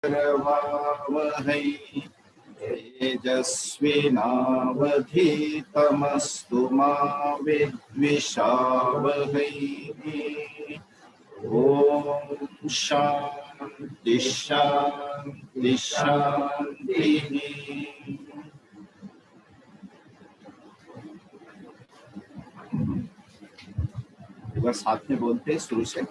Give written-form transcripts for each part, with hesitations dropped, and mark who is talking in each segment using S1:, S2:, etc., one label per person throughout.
S1: करवावहै तेजस्विनावधीतमस्तु मा विद्विषावहै। ओम शांति शांति शांति। एक बार साथ में बोलते हैं शुरू से।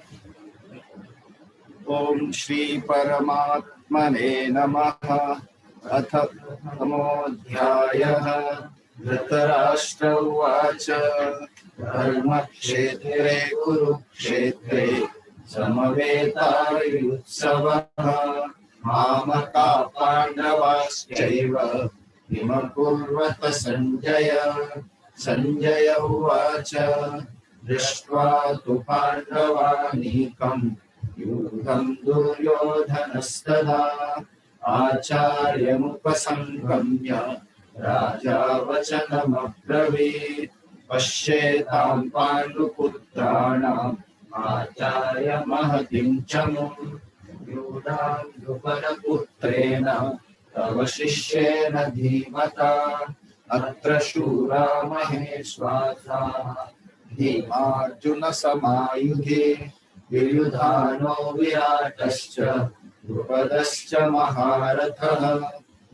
S1: ओम श्री परमात्मने नमः। अथ प्रथमोऽध्यायः। धृतराष्ट्र उवाच धर्मक्षेत्रे कुरुक्षेत्रे समवेतायुत्सवः मामका पाण्डवाश्चैव किमकुर्वत सञ्जय। सञ्जय उवाच दृष्ट्वा तु पाण्डवानीकम् यूढं दुर्योधनस्तदा आचार्यमुपसंगम्य राजा वचनमब्रवीत् पश्येतां पाण्डुपुत्राणाम् आचार्य महतिं चमुम् यूढां द्रुपदपुत्रेण तव शिष्येन धीमता अत्र शूरा महेश्वासाः भीमार्जुन समायुधे युयुधानो विराटश्च द्रुपदश्च महारथः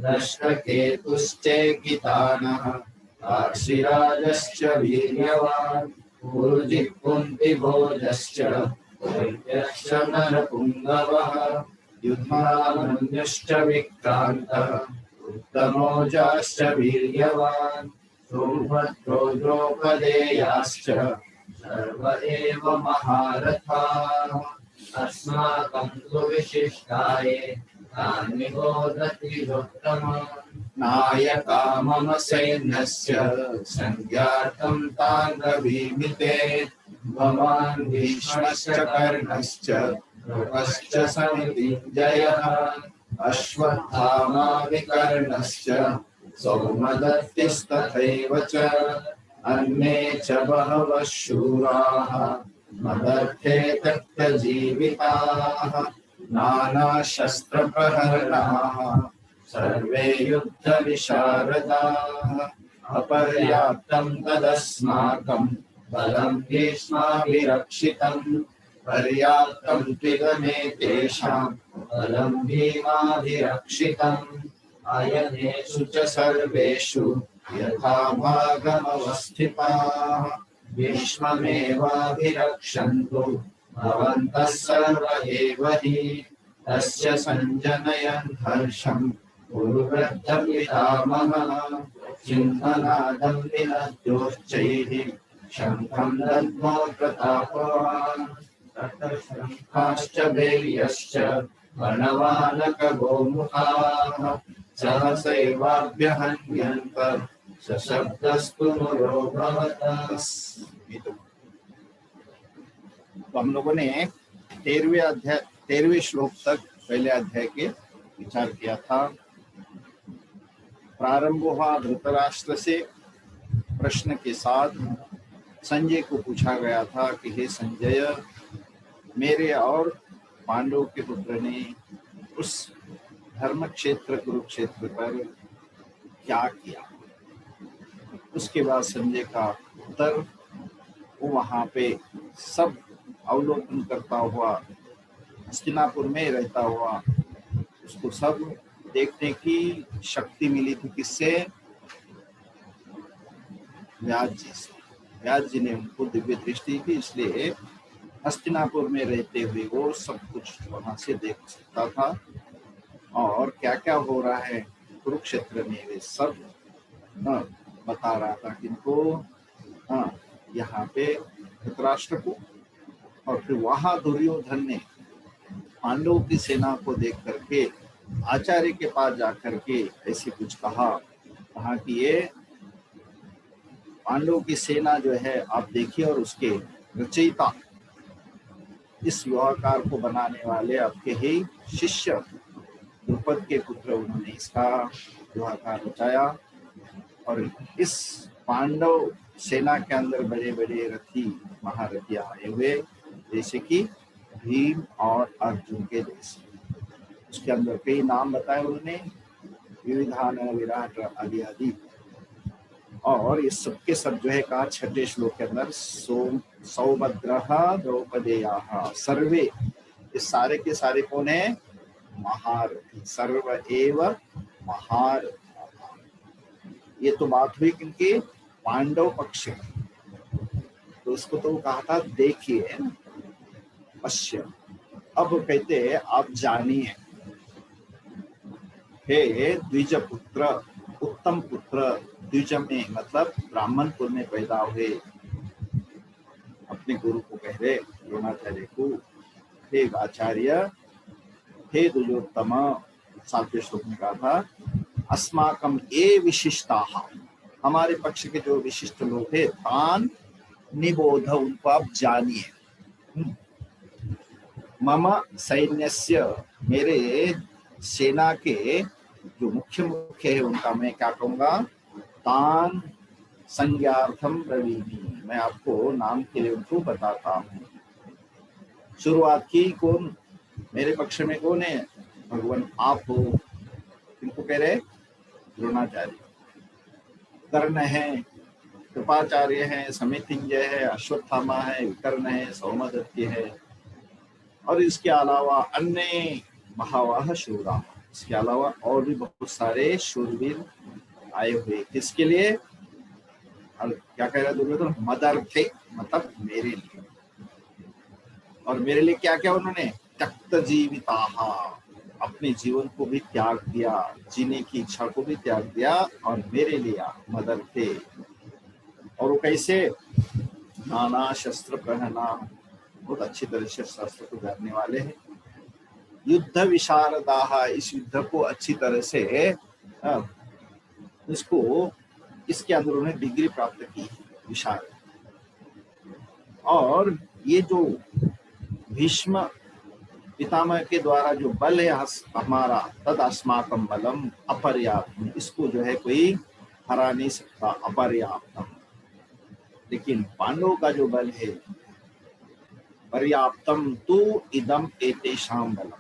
S1: दृष्टकेतुश्चेकितानः काशीराजश्च वीर्यवान् पुरुजित् कुन्तिभोजश्च दैत्यश्च नरपुङ्गवः युधामन्युश्च विक्रान्तः उत्तमोजाश्च वीर्यवान् सुभद्रो द्रौपदेयाश्च सर्व एव महारथाः अस्माकं तु विशिष्टाये तानि बोधति उत्तमम् नायका मम सैन्यस्य संज्ञार्थं तान् ब्रवीमि भवान् भीष्मश्च कर्णश्च कृपश्च समितिञ्जयः अश्वत्थामा विकर्णश्च सौमदत्तिस्तथैव च अन्ये च बहवः शूराः मदर्थे त्यक्तजीविताः नानाशस्त्रप्रहरणाः सर्वे युद्धविशारदाः अपर्याप्तं तदस्माकं बलं भीष्माभिरक्षितम् पर्याप्तं त्विदमे तेषां बलं भीमाभिरक्षितम् अयनेषु च सर्वेषु यथा भागमवस्थिताः भीष्ममेवाभिरक्षन्तु भवन्तः सर्व एव हि तस्य सञ्जनयन् हर्षं कुरुवृद्धपितामहः सिंहनादं विनद्योश्चैः शङ्खं दद्मो प्रतापवान् ततः शङ्खाश्च भैर्यश्च वनवानकगोमुखाः सहसैवाभ्यहन्यन्त सशब्दस्तु मुरोभवत्। तो हम लोगों ने 13वें श्लोक तक पहले अध्याय के विचार किया था। प्रारंभ हुआ धृतराष्ट्र से प्रश्न के साथ। संजय को पूछा गया था कि हे संजय, मेरे और पांडव के पुत्र ने उस धर्म क्षेत्र कुरुक्षेत्र पर क्या किया। उसके बाद संजय का उत्तर, वो वहां पे सब अवलोकन करता हुआ हस्तिनापुर में रहता हुआ उसको सब देखने की शक्ति मिली थी। किससे? व्यास जी से। व्यास जी ने उनको दिव्य दृष्टि की, इसलिए हस्तिनापुर में रहते हुए वो सब कुछ वहां से देख सकता था और क्या क्या हो रहा है कुरुक्षेत्र में वे सब बता रहा था। किनको? यहाँ पे धृतराष्ट्र को। और फिर वहां दुर्योधन ने पांडवों की सेना को देख करके आचार्य के पास जाकर के ऐसे कुछ कहा कि ये पांडवों की सेना जो है आप देखिए, और उसके रचयिता इस युवाकार को बनाने वाले आपके ही शिष्य द्रुपद के पुत्र, उन्होंने इसका युवाकार रचाया। और इस पांडव सेना के अंदर बड़े बड़े रथी महारथी आए हुए, जैसे कि भीम और अर्जुन के जैसे। उसके अंदर कई नाम बताए उन्होंने, विविधान, विराट आदि आदि। और ये सबके सब जो है कहा छठे श्लोक के अंदर, सौभद्रः द्रौपदेयाः सर्वे, ये सारे के सारे कौन है? महारथी। सर्व एव महारथी। ये तो बात हुई किनकी? पांडव पक्ष की। तो उसको तो कहा था देखिए, पश्य। अब कहते हैं आप जानिए, हे द्विज पुत्र, उत्तम पुत्र। द्विज में मतलब ब्राह्मण कुल में पैदा हुए, अपने गुरु को कह रहे द्रोणाचार्य को, हे आचार्य, हे द्विजोत्तम। 7वें श्लोक में कहा था, अस्माकम ये विशिष्टाः, हमारे पक्ष के जो विशिष्ट लोग थे, तान निबोध, उनको आप जानिए। मम सैन्यस्य, मेरे सेना के जो मुख्य मुख्य है उनका मैं क्या कहूंगा? तान संज्ञार्थम ब्रवीमि, मैं आपको नाम के लिए उनको बताता हूँ। शुरुआत की कौन? मेरे पक्ष में कौन है? भगवान आप हो। किनको कह रहे? द्रोणाचार्य। कर्ण है, कृपाचार्य है, समितिंजय है, अश्वत्थामा है, विकर्ण है, सौमदत्य है, और इसके अलावा अन्य महावाह शूरा। इसके अलावा और भी बहुत सारे शूरवीर आए हुए। किसके लिए? और क्या कह रहा दुर्योधन? मदर्थे, मतलब मेरे लिए। और मेरे लिए क्या क्या उन्होंने? त्यक्त जीविताः, अपने जीवन को भी त्याग दिया, जीने की इच्छा को भी त्याग दिया और मेरे लिए मदर्थे। और वो कैसे? नाना शस्त्र प्रहना, बहुत अच्छी तरह से शस्त्र को जानने वाले हैं। युद्ध विशारदाः, इस युद्ध को अच्छी तरह से इसको, इसके अंदर उन्हें डिग्री प्राप्त की, विशारद। और ये जो भीष्म पितामह के द्वारा जो बल है हमारा, तद अस्माकम बलम अपर्याप्तम, इसको जो है कोई हरा नहीं सकता, अपर्याप्तम। लेकिन पांडवों का जो बल है, पर्याप्तम तु इदम एतेषाम बलम,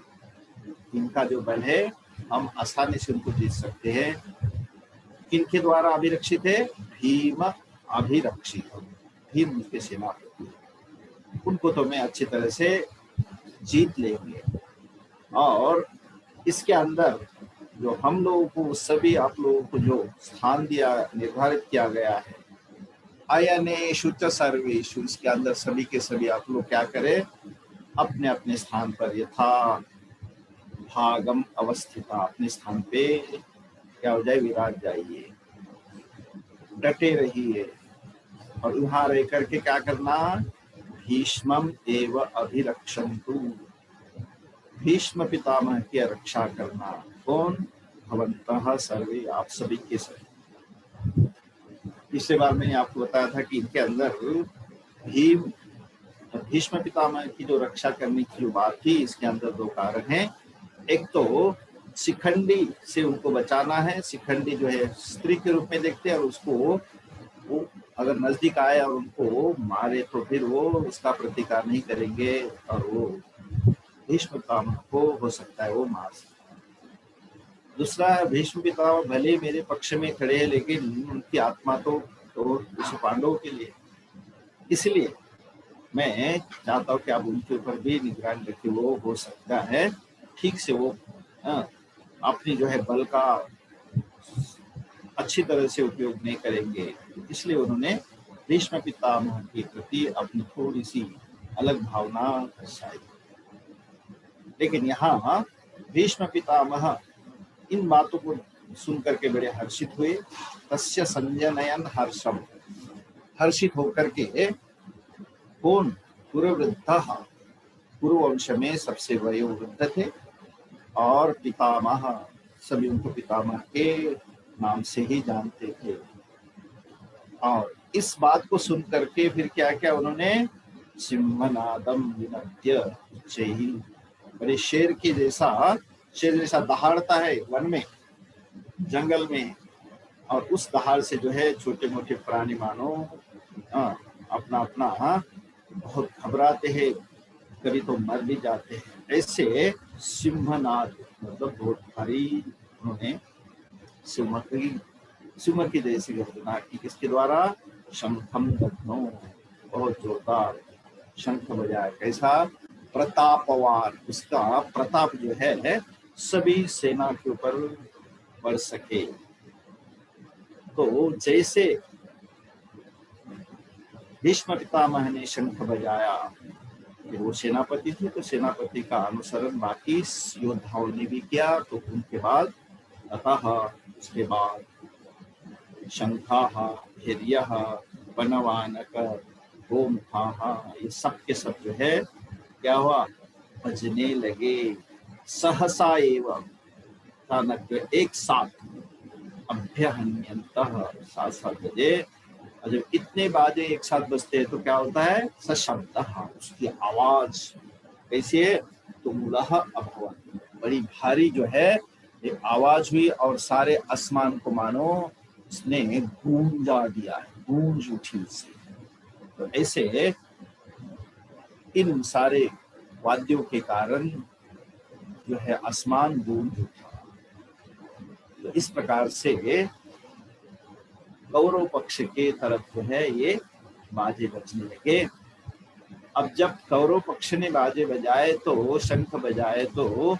S1: इनका जो बल है हम आसानी से उनको जीत सकते हैं। किनके द्वारा अभिरक्षित है? भीम अभिरक्षित, भीम उनके सेनापति, उनको तो मैं अच्छी तरह से जीत लेंगे। और इसके अंदर जो हम लोगों को, सभी आप लोगों को जो स्थान दिया, निर्धारित किया गया है, अयनेषु च सर्वेषु, इसके अंदर सभी के सभी आप लोग क्या करें? अपने अपने स्थान पर यथा भागम अवस्थिता, अपने स्थान पे क्या हो जाए? विराज जाइए, डटे रहिए। और वहां रह करके क्या करना? भीष्मम एव अभिरक्षन्तु, भीष्म पितामह की रक्षा करना। कौन? भवन्तः सर्वे, आप सभी के सभी। पिछले बार मैंने आपको बताया था कि इनके अंदर भीष्म पितामह की जो रक्षा करने की जो बात थी, इसके अंदर दो कारण हैं। एक तो शिखंडी से उनको बचाना है। शिखंडी जो है स्त्री के रूप में देखते हैं, और उसको वो अगर नजदीक आए और उनको मारे तो फिर वो उसका प्रतिकार नहीं करेंगे, और वो भीष्म पितामह को हो सकता है वो मार सकता है। दूसरा, भीष्म पितामह भले मेरे पक्ष में खड़े हैं, लेकिन उनकी आत्मा तो विश्व पांडवों के लिए, इसलिए मैं चाहता हूँ कि आप उनके ऊपर भी निगरानी रखें। वो हो सकता है ठीक से वो अपनी जो है बल का अच्छी तरह से उपयोग नहीं करेंगे, इसलिए उन्होंने भीष्म पितामह के प्रति अपनी थोड़ी सी अलग भावना दर्शाई। लेकिन यहाँ भीष्म पितामह इन बातों को सुनकर के बड़े हर्षित हुए। तस्य संजनयन हर्षम, हर्षित होकर के कौन? कुरुवृद्धः, कुरुवंश में सबसे वयोवृद्ध थे, और पितामह, सभी उनको पितामह के नाम से ही जानते थे। और इस बात को सुन करके फिर क्या क्या उन्होंने? सिंहनादम विनद्य उच्चैः, बड़े शेर जैसा दहाड़ता है वन में, जंगल में, और उस दहाड़ से जो है छोटे मोटे प्राणी मानो अपना अपना बहुत घबराते हैं, कभी तो मर भी जाते हैं। ऐसे सिंहनाद मतलब बहुत भारी उन्होंने सिमर की जैसी गर्जना की। किसके द्वारा? शंखम दध्नो, बहुत जोरदार शंख बजाया। कैसा? प्रतापवान, उसका प्रताप जो है सभी सेना के ऊपर बढ़ सके। तो जैसे भीष्म पितामह ने शंख बजाया, वो सेनापति थे, तो सेनापति का अनुसरण बाकी योद्धाओं ने भी किया। तो उनके बाद अतः उसके बाद शंखाः धैर्यः वनवानक गोमुखाः, ये सब के सब जो है क्या हुआ? बजने लगे। सहसा एवं, अचानक एक साथ, अभ्यहन्यन्तः, साथ साथ बजे। और जब इतने बाजे एक साथ बजते हैं तो क्या होता है? सशब्दः, उसकी आवाज कैसी है? तुमुलः अभवत्, बड़ी भारी जो है ये आवाज हुई और सारे आसमान को मानो उसने गूंजा दिया है, गूंज उठी उससे। तो ऐसे इन सारे वाद्यों के कारण जो है आसमान गूंज उठा। तो इस प्रकार से कौरव पक्ष के तरफ जो है ये बाजे बजने लगे। अब जब कौरव पक्ष ने बाजे बजाए तो शंख बजाए तो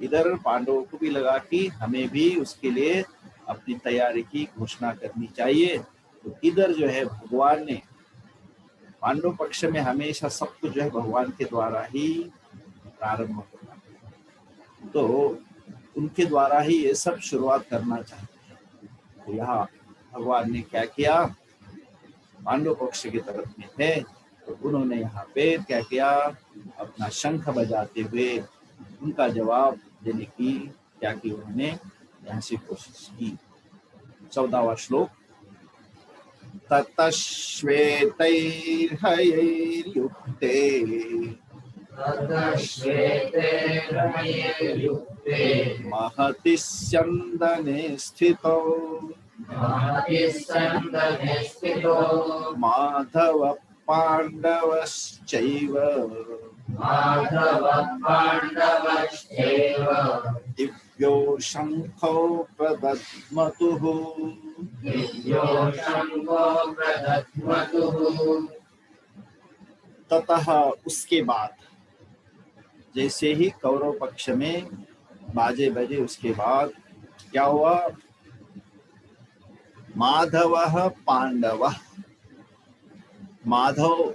S1: इधर पांडवों को भी लगा कि हमें भी उसके लिए अपनी तैयारी की घोषणा करनी चाहिए। तो इधर जो है भगवान ने, पांडव पक्ष में हमेशा सब कुछ जो है भगवान के द्वारा ही प्रारंभ होता है, तो उनके द्वारा ही ये सब शुरुआत करना चाहते हैं। तो यहाँ भगवान ने क्या किया? पांडव पक्ष की तरफ में थे तो उन्होंने यहाँ पे क्या किया? अपना शंख बजाते हुए उनका जवाब देने की क्या की उन्होंने यहाँ से कोशिश की। 14वां श्लोक। ततश्वेतैर्हयैर्युक्ते महति स्यन्दने स्थितौ माधव पाण्डवश्चैव दिव्यो शंखो प्रदध्मतुः। ततः, उसके बाद, जैसे ही कौरव पक्ष में बाजे बजे उसके बाद क्या हुआ? माधवः पांडवः, माधव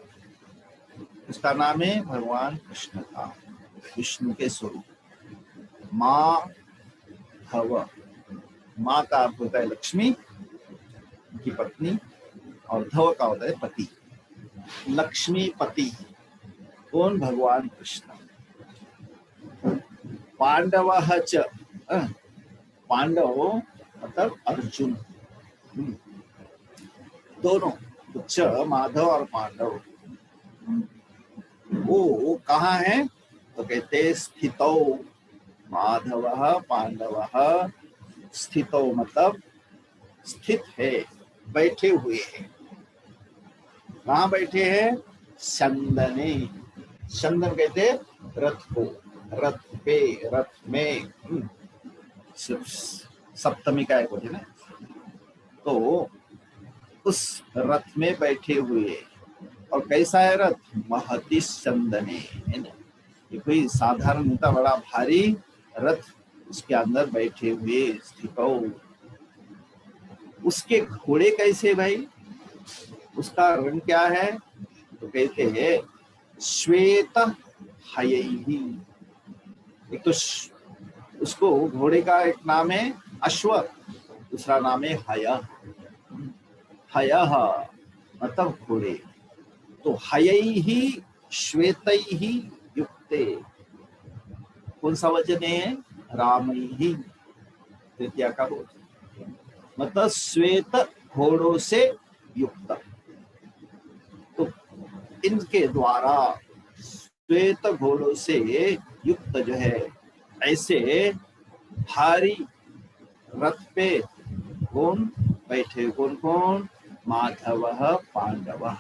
S1: उसका नाम है भगवान कृष्ण का, विष्णु के स्वरूप। माधव, माँ का अर्थ होता है लक्ष्मी की पत्नी और धव का होता है पति। लक्ष्मीपति कौन? भगवान कृष्ण। पांडवः च, पांडव मतलब अर्जुन, दोनों, च माधव और पांडव, वो कहाँ है? तो कहते स्थितौ, माधवः पांडवः स्थितौ मतलब स्थित है, बैठे हुए हैं। कहाँ बैठे हैं? चंदने, चंदन कहते रथ को, रथ पे, रथ में, सप्तमी का एक होते ना, तो उस रथ में बैठे हुए। और कैसा है रथ? महति चंदने, है ना, ये कोई साधारण होता, बड़ा भारी रथ, उसके अंदर बैठे हुए स्थितौ। उसके घोड़े कैसे भाई? उसका रंग क्या है? तो कहते हैं श्वेत हयैहि। एक तो उसको घोड़े का एक नाम है अश्व, दूसरा नाम है हय। हयः मतलब घोड़े। तो हयैहि श्वेतैहि युक्ते, कौन सा वचन है? रामैहि, तृतीया का बोल, मतलब श्वेत घोड़ों से युक्त। तो इनके द्वारा श्वेत घोड़ों से युक्त जो है ऐसे भारी रथ पे कौन बैठे? कौन कौन? माधवः पांडवः,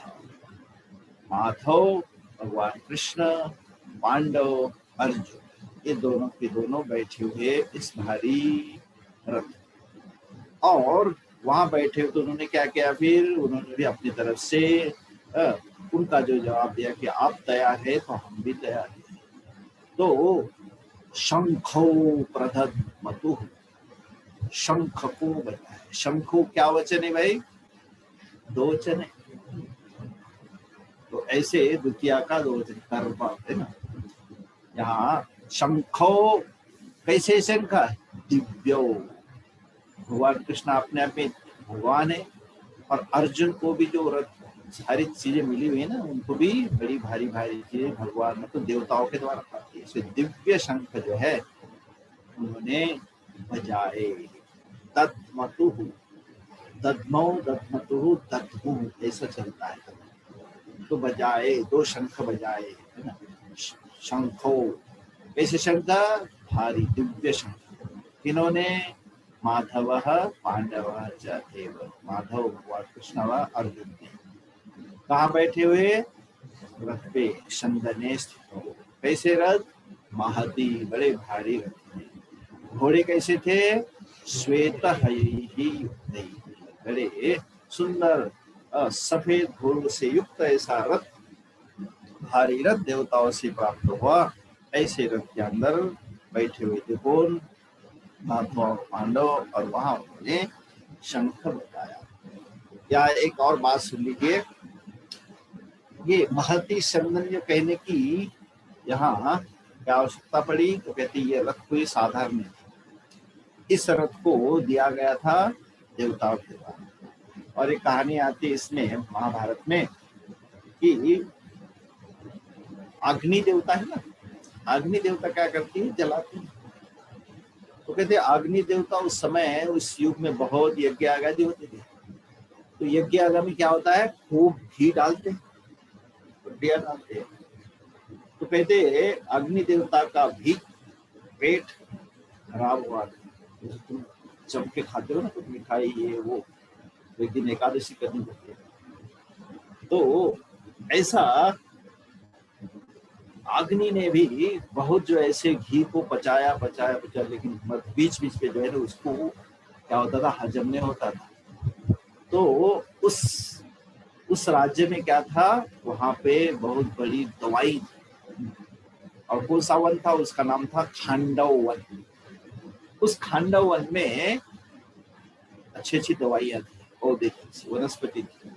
S1: माधव भगवान कृष्ण, पांडव अर्जुन। ये दोनों के दोनों बैठे हुए इस भारी रथ। और वहां बैठे हुए तो उन्होंने क्या किया, फिर उन्होंने भी अपनी तरफ से उनका जो जवाब दिया कि आप तैयार है तो हम भी तैयार हैं। तो शंखो प्रदध्मतु, शंख को बजाए। शंखो क्या वचन है भाई? दो वचन है। तो ऐसे द्वितीया का दो वचन कर्म है ना। यहाँ शंखो कैसे शंख? दिव्यो। भगवान कृष्ण अपने आप में भगवान है, और अर्जुन को भी जो रथ सारी चीजें मिली हुई है ना, उनको भी बड़ी भारी भारी चीजें भगवान मतलब देवताओं के द्वारा प्राप्त है। इसलिए दिव्य शंख जो है उन्होंने बजाए। दध्मतु, दध्मौ दध्मतु दध्मु ऐसा चलता है। तो बजाए, दो शंख बजाए है ना। शंखो कैसे शंख? भारी दिव्य शंख। किन्होंने? माधव पांडव च एव। माधव भगवान कृष्ण व अर्जुन ने कहाँ बैठे हुए? रथ पे, चंदने स्थित हो। कैसे रथ? महती, बड़े भारी रथ थे। घोड़े कैसे थे? श्वेत ही बड़े सुंदर सफेद घोड़ों से युक्त ऐसा रथ, भारी रथ देवताओं से प्राप्त हुआ। ऐसे रथ के अंदर बैठे हुए थे कौन? माधव और पांडव, और वहां उन्होंने शंख बजाया। या एक और बात सुन लीजिए, ये महती चंदन जो कहने की यहाँ क्या आवश्यकता पड़ी? तो कहती ये रथ कोई साधारण नहीं, इस रथ को दिया गया था देवताओं के द्वारा। और एक कहानी आती है इसमें महाभारत में कि अग्नि देवता है ना, अग्नि देवता क्या करती है? जलाती है। तो कहते अग्नि देवता उस समय, उस युग में बहुत यज्ञ आदि होते थे। तो यज्ञ आदि में क्या होता है? खूब घी डालते, दिया डालते हैं। तो कहते अग्नि देवता का भी पेट खराब हुआ था। जैसे तुम जम के खाते हो ना तो मिठाई ये वो, एक दिन एकादशी करनी पड़ती है। तो ऐसा अग्नि ने भी बहुत जो ऐसे घी को पचाया पचाया पचाया, लेकिन बीच बीच पे जो है ना उसको क्या होता था? हजम नहीं होता था। तो उस राज्य में क्या था? वहां पे बहुत बड़ी दवाई थी, और कौन सा वन था? उसका नाम था खांडव वन। उस खांडव वन में अच्छी अच्छी दवाइयां थी, पौधे थी, वनस्पति थी।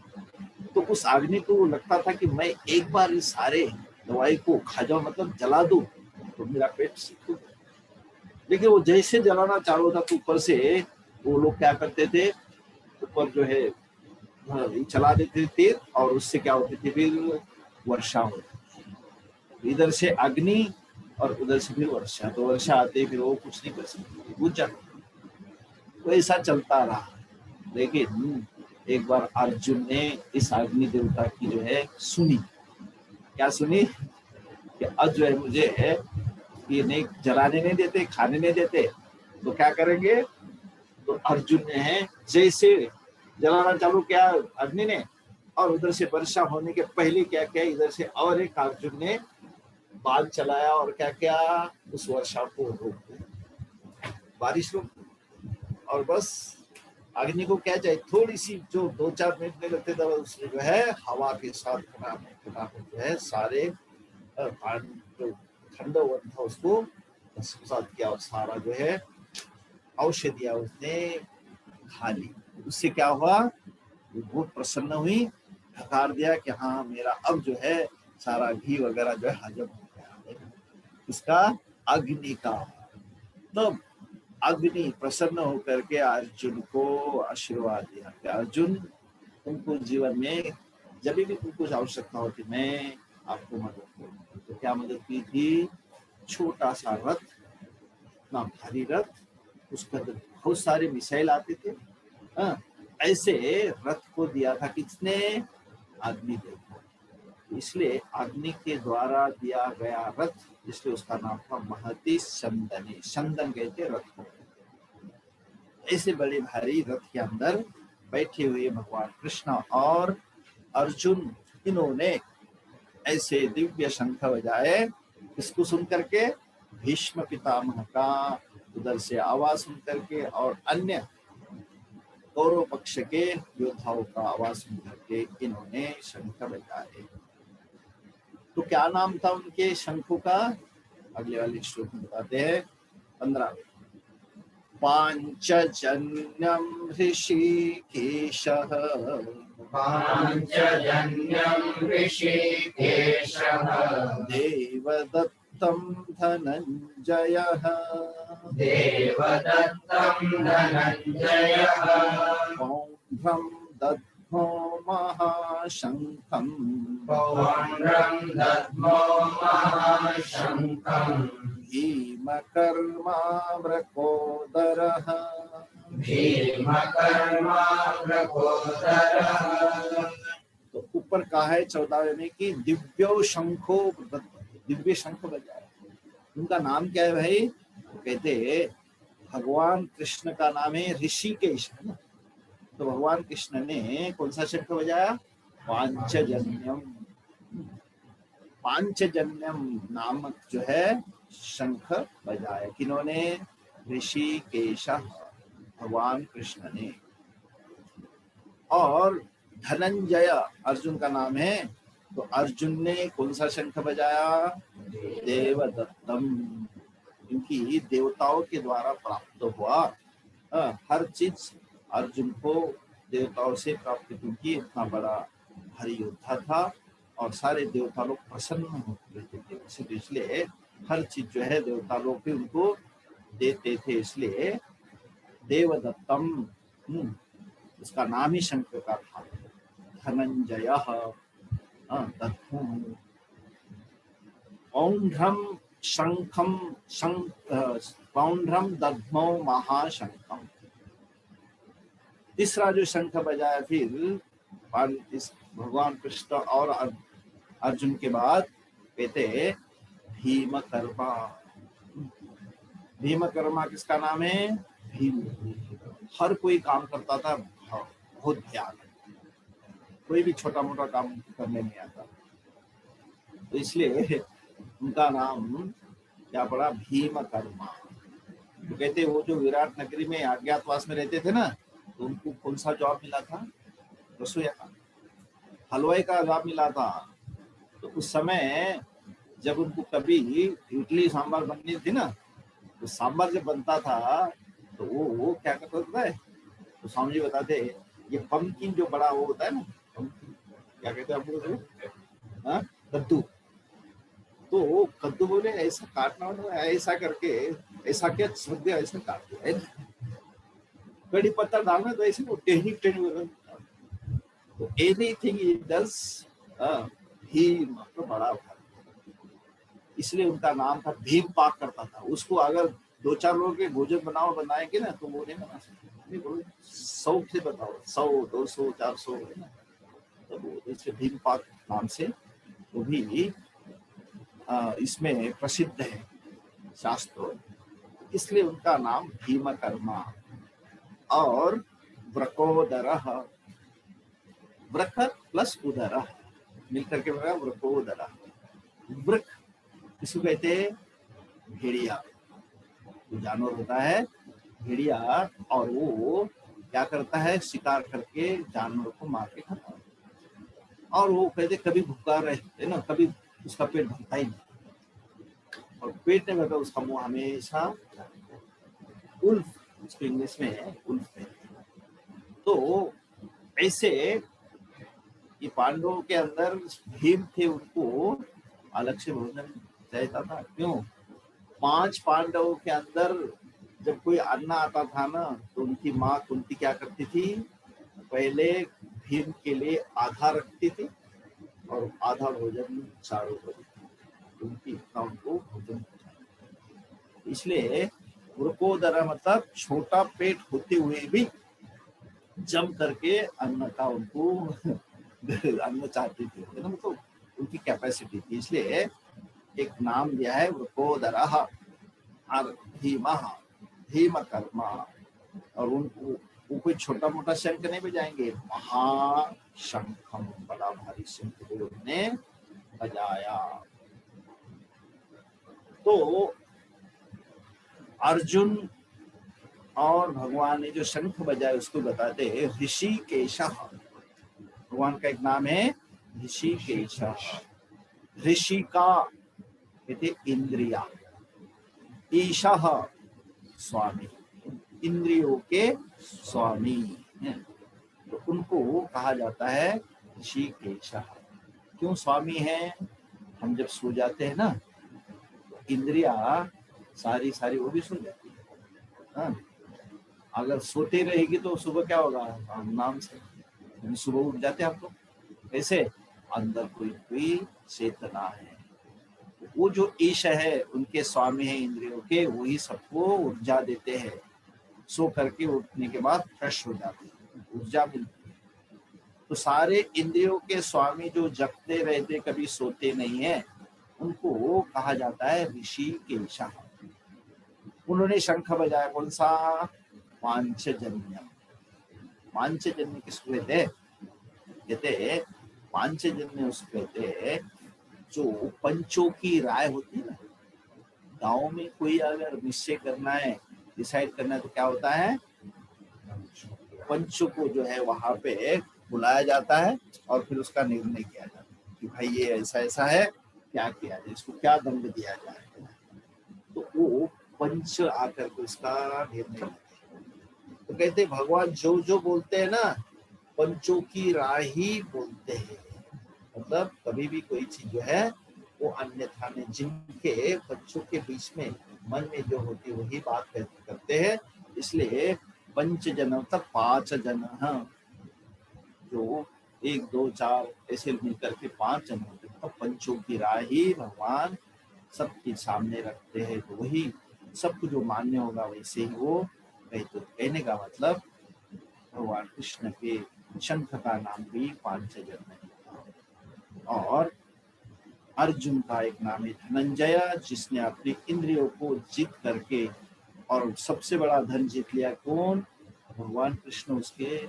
S1: तो उस अग्नि को लगता था कि मैं एक बार इस सारे दवाई को खा जाऊं, मतलब जला दूं, तो मेरा पेट ठीक हो। लेकिन वो जैसे जलाना चालू था तो ऊपर से वो लोग क्या करते थे, ऊपर जो है चला देते थे तेल, और उससे क्या होती थी? फिर वर्षा होती। इधर से अग्नि और उधर से फिर वर्षा, तो वर्षा आते फिर वो कुछ नहीं कर सकती, बुझ जाती। तो ऐसा चलता रहा। लेकिन एक बार अर्जुन ने इस अग्नि देवता की जो है सुनी। क्या सुनी? कि अब जो है मुझे ये नहीं जलाने नहीं देते, खाने नहीं देते, तो क्या करेंगे? तो अर्जुन ने है जैसे जलाना चालू किया अग्नि ने, और उधर से वर्षा होने के पहले क्या किया? इधर से और एक अर्जुन ने बाल चलाया, और क्या किया? उस वर्षा को रोक दिया, बारिश रोक। और बस अग्नि को क्या चाहिए? थोड़ी सी जो 2-4 मिनट में लगते थे, उसमें जो है हवा के साथ जो है सारे जो ठंडा वन था उसको साथ किया, और सारा जो है औषधियां उसने खा ली। उससे क्या हुआ? वो बहुत प्रसन्न हुई, हकार दिया कि हाँ मेरा अब जो है सारा घी वगैरह जो है हजम हो गया। इसका अग्नि का। तब अग्नि प्रसन्न होकर के अर्जुन को आशीर्वाद दिया कि अर्जुन तुमको जीवन में जब भी तुमको आवश्यकता होती मैं आपको मदद करूंगा। तो क्या मदद की थी? छोटा सा रथ, इतना भारी रथ, उसके अंदर बहुत सारे मिसाइल आते थे। ऐसे रथ को दिया था किसने? अग्नि देवता। इसलिए अग्नि के द्वारा दिया गया रथ, इसलिए उसका नाम था महती चंदने। चंदन कहते रथ को। ऐसे बड़े भारी रथ के अंदर बैठे हुए भगवान कृष्ण और अर्जुन, इन्होंने ऐसे दिव्य शंख बजाए। इसको सुन करके भीष्म पितामह का उधर से आवाज सुन करके और अन्य कौरव पक्ष के योद्धाओं का आवाज सुन करके इन्होंने शंख बजाए। तो क्या नाम था उनके शंखों का? अगले वाले श्लोक में बताते हैं 15। पांचजन्यम ऋषिकेशः
S2: पाञ्चजन्यं ऋषिकेशः
S1: देवदत्तं धनञ्जयः
S2: देवदत्तं धनञ्जयः
S1: पौंड्रं दद्मो महाशङ्खम्
S2: पौण्ड्रं दद्मो महाशङ्खम्
S1: भीमकर्माव्रकोदरः
S2: भीमकर्माव्रकोदरः।
S1: तो ऊपर कहा है 14वें में कि दिव्यो शंखो, दिव्य शंख बजाए। उनका नाम क्या है भाई? तो कहते भगवान कृष्ण का नाम है ऋषिकेश, है ना। तो भगवान कृष्ण ने कौन सा शंख बजाया? पांचजन्यम। पांचजन्यम नामक जो है शंख बजाया। किन्होंने? ऋषिकेश, भगवान कृष्ण ने। और धनंजय अर्जुन का नाम है, तो अर्जुन ने कौन सा शंख बजाया? देवदत्तम। इनकी देवताओं के द्वारा प्राप्त हुआ हर चीज अर्जुन को देवताओं से प्राप्त, क्योंकि इतना बड़ा भारी योद्धा था और सारे देवता लोग प्रसन्न होते थे, इसलिए हर चीज जो है देवता लोग भी उनको देते थे, इसलिए देवदत्तम उसका नाम ही शंकर का था। धनंजय पौंड्रम शंखम पौंड्रम दद्मो महाशंखम। तीसरा जो शंख बजाया फिर भगवान कृष्ण और अर्जुन के बाद कहते भीमकर्मा। भीमकर्मा किसका नाम है? भीम। हर कोई काम करता था बहुत ध्यान, कोई भी छोटा मोटा काम करने नहीं आता, तो इसलिए उनका नाम क्या पड़ा? भीमकर्मा। तो कहते वो जो विराट नगरी में अज्ञातवास में रहते थे ना, तो उनको कौन सा जॉब मिला था? रसोईया का, हलवाई का जॉब मिला था। तो उस समय जब उनको कभी इडली सांभर बननी थी ना, तो सांभर जब बनता था तो वो क्या करता है, तो स्वामी जी बताते ये पंपकिन जो बड़ा वो होता है ना, क्या कहते हैं आप लोग, कद्दू। तो कद्दू बोले ऐसा काटना होता है, ऐसा करके ऐसा क्या सद्य ऐसा काट दिया, कड़ी पत्ता डालना तो ऐसे वो टेढ़ी तो एनीथिंग ही डज भीम, तो बड़ा भाई, इसलिए उनका नाम था। भीम पाक करता था। उसको अगर 2-4 लोगों के भोजन बनाएंगे ना, तो वो नहीं बना सकते, 100 से बताओ, 100 200 400 है ना, तो वो जैसे भीम पाक नाम से वो भी इसमें प्रसिद्ध है शास्त्र, इसलिए उनका नाम भीमकर्मा। और व्रकोदरः, वृक प्लस उदर मिलकर के बना व्रकोदरः। वृक इसको कहते हैं भेड़िया, जो जानवर होता है भेड़िया, और वो क्या करता है? शिकार करके जानवर को मार के खाता है। और वो कहते कभी भूखा रहते ना, कभी उसका पेट भरता ही नहीं, और पेट नहीं भरता उसका मुंह हमेशा। उल्फ उसके इंग्लिश में उल्फ है। तो ऐसे ये पांडवों के अंदर भीम थे, उनको अलग से भोजन चाहता था। क्यों? 5 पांडवों के अंदर जब कोई अन्न आता था ना, तो उनकी माँ कुंती क्या करती थी? पहले भीम के लिए आधा रखती थी और आधा भोजन चारों को देती, उनकी इतना उनको भोजन। इसलिए वृकोदर मतलब छोटा पेट होते हुए भी जम करके अन्न का उनको अन्न चाहती थी, मतलब उनकी कैपेसिटी थी, इसलिए एक नाम दिया है वृकोदरः भीमकर्मा। और उनको वो कोई छोटा मोटा शंख नहीं बजाएंगे, महाशंखम, बड़ा भारी शंख उन्होंने बजाया। तो अर्जुन और भगवान ने जो शंख बजाए उसको बताते हैं ऋषिकेश। भगवान का एक नाम है ऋषिकेश। ऋषि का कहते इंद्रिया, ईशः स्वामी, इंद्रियों के स्वामी हैं। तो उनको कहा जाता है ऋषिकेश। क्यों स्वामी है? हम जब सो जाते हैं ना तो इंद्रिया सारी सारी वो भी सो जाती है। हाँ? अगर सोते रहेगी तो सुबह क्या होगा? राम नाम से सुबह उठ जाते हैं हम लोग। कैसे? अंदर कोई कोई चेतना है। वो जो ईश है उनके स्वामी है इंद्रियों के, वही सबको ऊर्जा देते हैं। सो करके उठने के बाद फ्रेश हो जाते हैं, ऊर्जा मिलती है। तो सारे इंद्रियों के स्वामी जो जगते रहते, कभी सोते नहीं है, उनको कहा जाता है ऋषिकेश। उन्होंने शंख बजाया, कौन सा? पांचजन्य। पांचजन्य किसको कहते हैं? कहते पांचजन्य उसको कहते जो पंचों की राय होती है ना। गाँव में कोई अगर निश्चय करना है, डिसाइड करना है, तो क्या होता है? पंचों को जो है वहां पे बुलाया जाता है और फिर उसका निर्णय किया जाता है कि भाई ये ऐसा ऐसा है, क्या किया जाए, इसको क्या दंड दिया जाए। तो वो पंच आकर के उसका निर्णय लेते हैं। तो कहते भगवान जो जो बोलते हैं ना, पंचों की राय ही बोलते हैं। मतलब कभी भी कोई चीज जो है वो अन्यथा में, जिनके बच्चों के बीच में मन में जो होती है वही बात करते हैं। इसलिए पंच जन मतलब 5 जन, जो 1 2 4 ऐसे मिलकर के 5 जन होते हैं। तो पंचों की राय ही भगवान सबके सामने रखते हैं, तो वही सबको जो मान्य होगा वैसे ही वो कहते। तो कहने का मतलब भगवान कृष्ण के शंख का नाम भी पांचजन्य है। और अर्जुन का एक नाम है धनंजय, जिसने अपनी इंद्रियों को जीत करके और सबसे बड़ा धन जीत लिया। कौन? भगवान कृष्ण उसके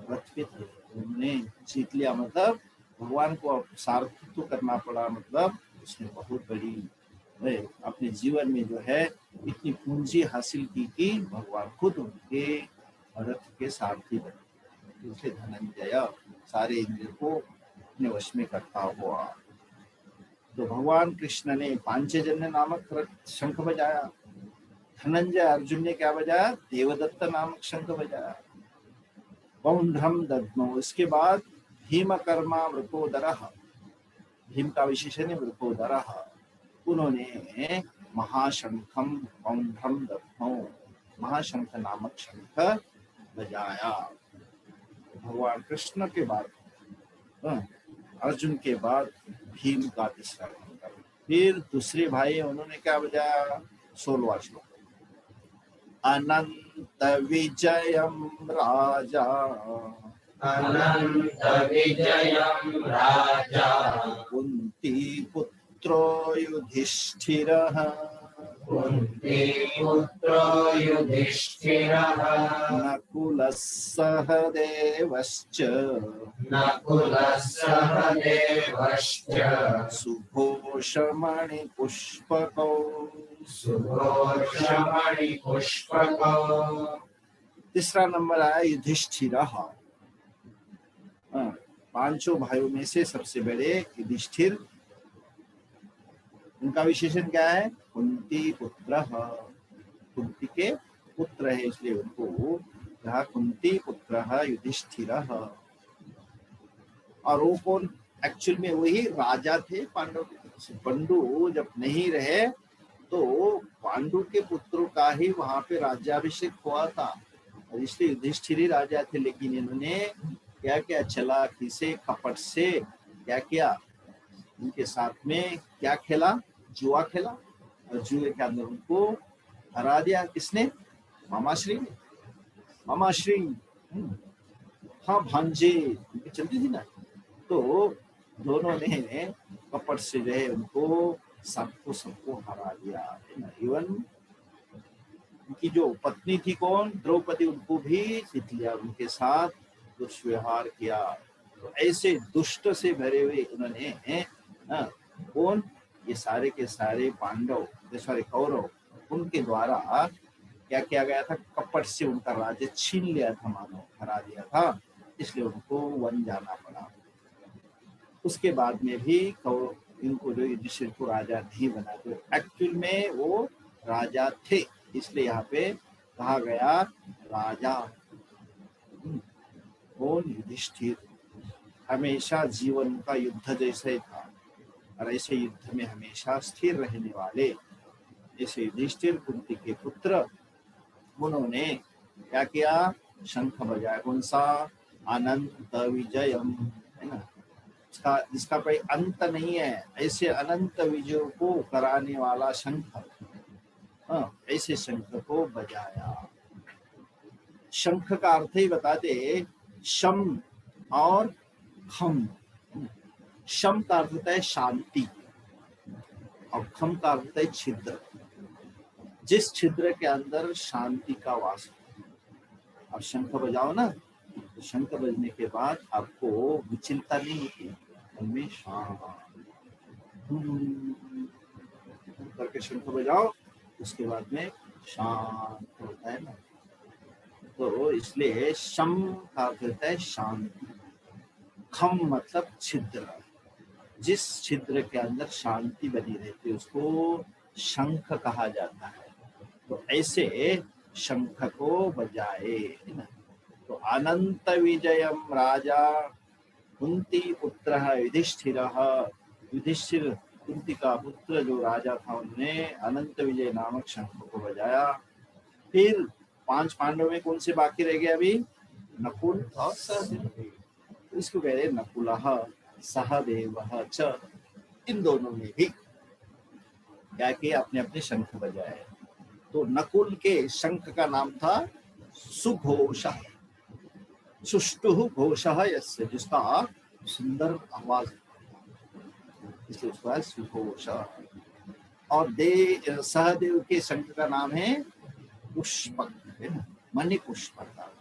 S1: रथ पे थे, उन्होंने जीत लिया। मतलब भगवान को सारथित्व करना पड़ा। मतलब उसने बहुत बड़ी अपने जीवन में जो है इतनी पूंजी हासिल की कि भगवान खुद उनके रथ के सारथी बने। इसलिए धनंजय सारे इंद्रियों को अपने वश में करता हुआ। तो भगवान कृष्ण ने पांचजन्य नामक शंख बजाया। धनंजय अर्जुन ने क्या बजाया? देवदत्त नामक शंख बजाया। पौंड्रम दद्मो, इसके बाद भीम कर्मा वृकोदरः, भीम का विशेषण है वृकोदरः, उन्होंने महाशंखम पौंड्रम दद्मो, महाशंख नामक शंख बजाया। भगवान कृष्ण के बाद अर्जुन के बाद भीम का तीसरा नंबर। फिर दूसरे भाई उन्होंने क्या बजाया? 16वां श्लोक, अनंत विजयम राजा,
S2: अनंत विजयम राजा,
S1: कुंती पुत्रो युधिष्ठिरः,
S2: कुंती पुत्रो युधिष्ठिरः,
S1: नकुलः सहदेवश्च,
S2: नकुलः सहदेवश्च,
S1: सुघोषमणिपुष्पकौ,
S2: सुघोषमणिपुष्पकौ।
S1: तीसरा नंबर आया युधिष्ठिरः। पांचों भाइयों में से सबसे बड़े युधिष्ठिर। उनका विशेषण क्या है? कुंती पुत्र, कुंती के पुत्र है, इसलिए उनको कहा कुंती पुत्र युधिष्ठिर। और वो कौन? एक्चुअल में वही राजा थे पांडव के। पांडु जब नहीं रहे तो पांडु के पुत्रों का ही वहां पे राज्याभिषेक हुआ था, और इसलिए युधिष्ठिर ही राजा थे। लेकिन इन्होंने क्या क्या चालाकी से, कपट से क्या किया? उनके साथ में क्या खेला? जुआ खेला, और जुए के अंदर उनको हरा दिया। किसने? मामाश्री ने। मामाश्री, हाँ भांजे उनकी चलती थी ना, तो दोनों ने कपट से जो है उनको सबको हरा दिया। इवन उनकी जो पत्नी थी कौन? द्रौपदी, उनको भी जीत लिया, उनके साथ दुष्व्यवहार किया। तो ऐसे दुष्ट से भरे हुए उन्होंने कौन? ये सारे के सारे पांडव, सारे कौरव उनके द्वारा क्या किया गया था, कपट से उनका राज्य छीन लिया था, मानो हरा दिया था, इसलिए उनको वन जाना पड़ा। उसके बाद में भी इनको जो युधिष्ठिर को राजा नहीं बना, तो एक्चुअल में वो राजा थे, इसलिए यहाँ पे कहा गया राजा। कौन? युधिष्ठिर। हमेशा जीवन का युद्ध जैसे था, और ऐसे युद्ध में हमेशा स्थिर रहने वाले जैसे युधिष्ठिर, कुंती के पुत्र, उन्होंने क्या किया? शंख बजाया। कौन सा? अनंत विजयम, है ना, जिसका कोई अंत नहीं है, ऐसे अनंत विजयों को कराने वाला शंख, ऐसे शंख को बजाया। शंख का अर्थ ही बताते, शम और खम। शम का अर्थ होता है शांति, और खम का अर्थ होता है छिद्र। जिस छिद्र के अंदर शांति का वास है, अब शंख बजाओ ना, तो शंख बजने के बाद आपको विचलता नहीं होती, मन में शांत करके शंख बजाओ, उसके बाद में शांत होता है ना। तो इसलिए शम का अर्थ होता है शांति, खम मतलब छिद्र। जिस छिद्र के अंदर शांति बनी रहती है उसको शंख कहा जाता है। तो ऐसे शंख को बजाए, है ना। तो अनंत विजयम राजा कुंती पुत्र युधिष्ठिर। युधिष्ठिर कुंती का पुत्र जो राजा था, उन्होंने अनंत विजय नामक शंख को बजाया। फिर 5 पांडव में कौन से बाकी रह गए अभी? नकुल और सहदेव। इसको कह रहे नकुलः सहदेवः च। इन दोनों ने भी क्या किया? अपने अपने शंख बजाए। तो नकुल के शंख का नाम था सुघोषः, सुष्टुः घोषः यस्य, जिसका सुंदर आवाज, इसलिए उसका सुघोषः। और सहदेव के शंख का नाम है पुष्पक, है ना, मणि पुष्पक।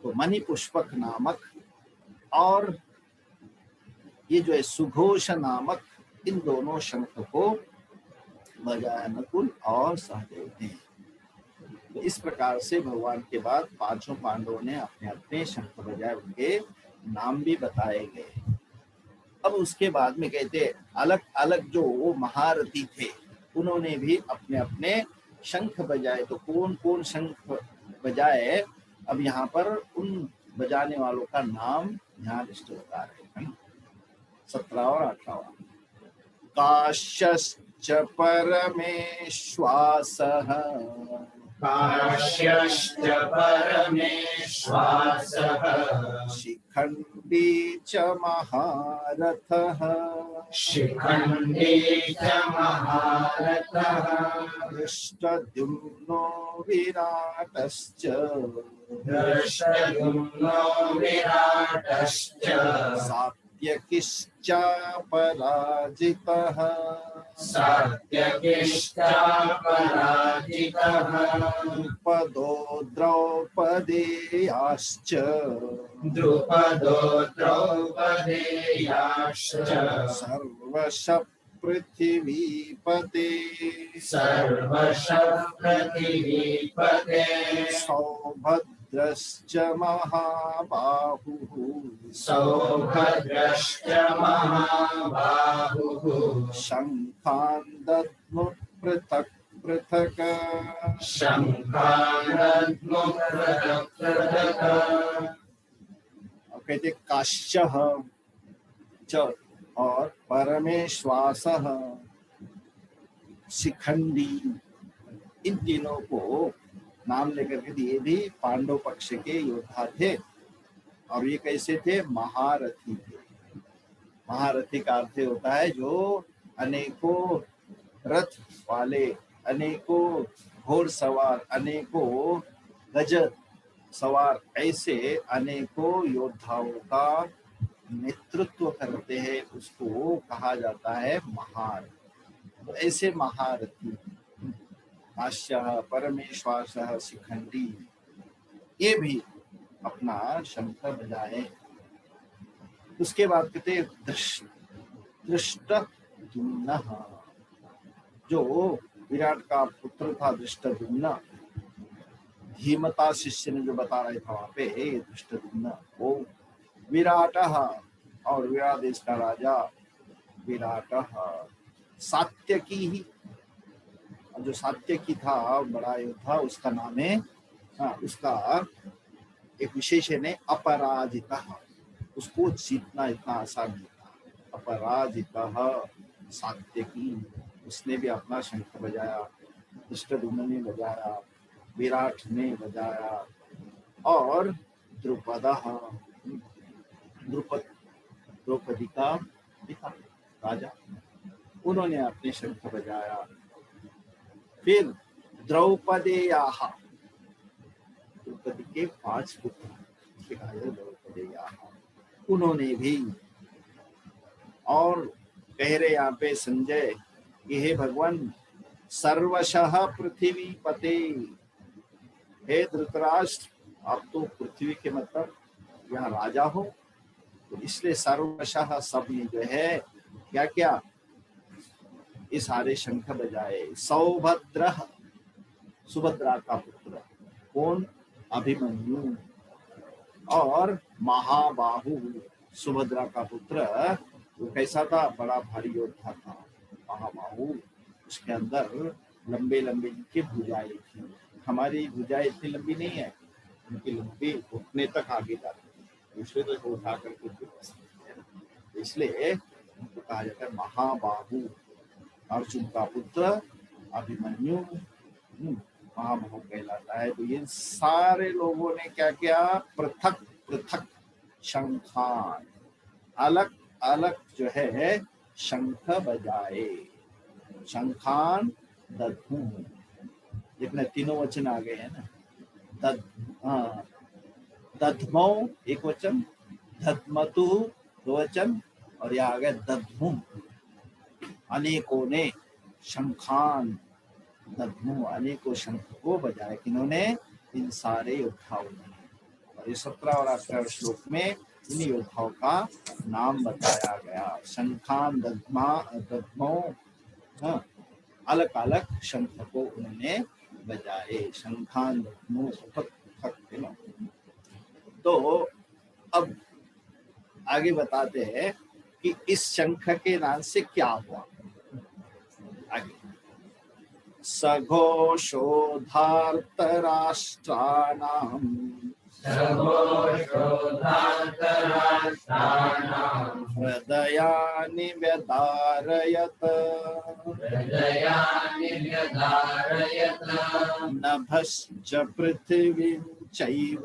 S1: तो मणि पुष्पक नामक, और ये जो है सुघोष नामक, इन दोनों शंख को बजाया नकुल और सहदेव ने। तो इस प्रकार से भगवान के बाद 5 पांडवों ने अपने अपने शंख बजाए, उनके नाम भी बताए गए। अब उसके बाद में कहते अलग अलग जो वो महारथी थे, उन्होंने भी अपने अपने शंख बजाए। तो कौन कौन शंख बजाए, अब यहाँ पर उन बजाने वालों का नाम यहाँ लिस्ट बता रहे हैं, 17 और 18। काश्यश्च परमेश्वासः,
S2: काश्यश्च परमेश्वासः,
S1: शिखण्डी च महारथः,
S2: शिखण्डी च महारथः,
S1: धृष्टद्युम्नो विराटश्च,
S2: धृष्टद्युम्नो विराटश्च,
S1: सात्यकिश्च पराजितः,
S2: सात्यकिश्च पराजितः,
S1: द्रुपदो द्रौपदेयाश्च,
S2: द्रुपदो द्रौपदेयाश्च,
S1: सर्वशः पृथिवीपते,
S2: सर्वशः पृथिवीपते,
S1: सौभद्रश्च महाबाहुः,
S2: सौभद्रश्च महाबाहुः,
S1: शङ्खान् दद्मुः पृथक् पृथक्,
S2: शङ्खान् दद्मुः पृथक् पृथक्।
S1: कहते काश्यः च और परमेश्वासः, शिखंडी, इन तीनों को नाम लेकर के दिए भी पांडव पक्ष के योद्धा थे। और ये कैसे थे? महारथी थे। महारथी का अर्थ होता है जो अनेकों रथ वाले, अनेकों घोड़सवार, अनेकों गज सवार, ऐसे अनेकों योद्धाओं का नेतृत्व करते हैं, उसको कहा जाता है महारथी। तो ऐसे महारथी काश्यः परमेश्वासः शिखंडी, ये भी अपना शंख बजाए। उसके बाद कहते धृष्टद्युम्नः, जो विराट का पुत्र था धृष्टद्युम्न। धीमता शिष्य ने जो बता रहे था वहां पे धृष्टद्युम्न वो विराट, और विराट देश का राजा विराट सात्यकी ही, जो सात्यकी था बड़ा योद्धा, उसका नाम है, उसका एक विशेषण है अपराजिता। उसको जीतना इतना आसान नहीं था। अपराजिता सात्यकी, उसने भी अपना शंख बजाया, धृष्टद्युम्न ने बजाया, विराट ने बजाया, और द्रुपद, द्रौपदी का पिता राजा, उन्होंने अपने शंख बजाया। फिर द्रौपदेयाः, द्रौपदी के 5 पुत्र द्रौपदेयाः, उन्होंने भी। और कह रहे यहाँ पे संजय कि हे भगवान सर्वशः पृथ्वी पते, हे धृतराष्ट्र आप तो पृथ्वी के मतलब यहाँ राजा हो, तो इसलिए सर्वशः सब ने जो है क्या क्या ये सारे शंख बजाए। सौभद्र, सुभद्रा का पुत्र कौन, अभिमन्यु, और महाबाहु, सुभद्रा का पुत्र वो कैसा था, बड़ा भारी योद्धा था महाबाहु, उसके अंदर लंबे लंबे इनकी भुजाएं थी। हमारी भुजाएं इतनी लंबी नहीं है, उनकी लंबी घुटने तक आगे जाती है, इसलिए तो उठा करके, इसलिए उनको कहा जाता है महाबाहु। अर्जुन का पुत्र अभिमन्यु महाबाहु कहलाता है। तो ये सारे लोगों ने क्या किया, पृथक पृथक शंखान, अलग अलग जो है शंख बजाए। शंखान दध्मु, जितने तीनों वचन आ गए हैं ना, दध्मौ एक वचन, दध्मतु दो वचन, और यह आ गया दध्मु, अनेकों ने शंखान दध्मु, अनेकों शंख को बजाए। किन्होंने, इन सारे योद्धाओं ने। और ये 17 और 18 श्लोक में इन योद्धाओं का नाम बताया गया। शंखान दध्मौ, अलग अलग शंख को उन्होंने बजाए। शंखान दध्मौ तो अब आगे बताते हैं कि इस शंख के नाम से क्या हुआ। आगे सघोषोधार्तराष्ट्राणां हृदयानि व्यधारयत् नभश्च पृथिवीं चैव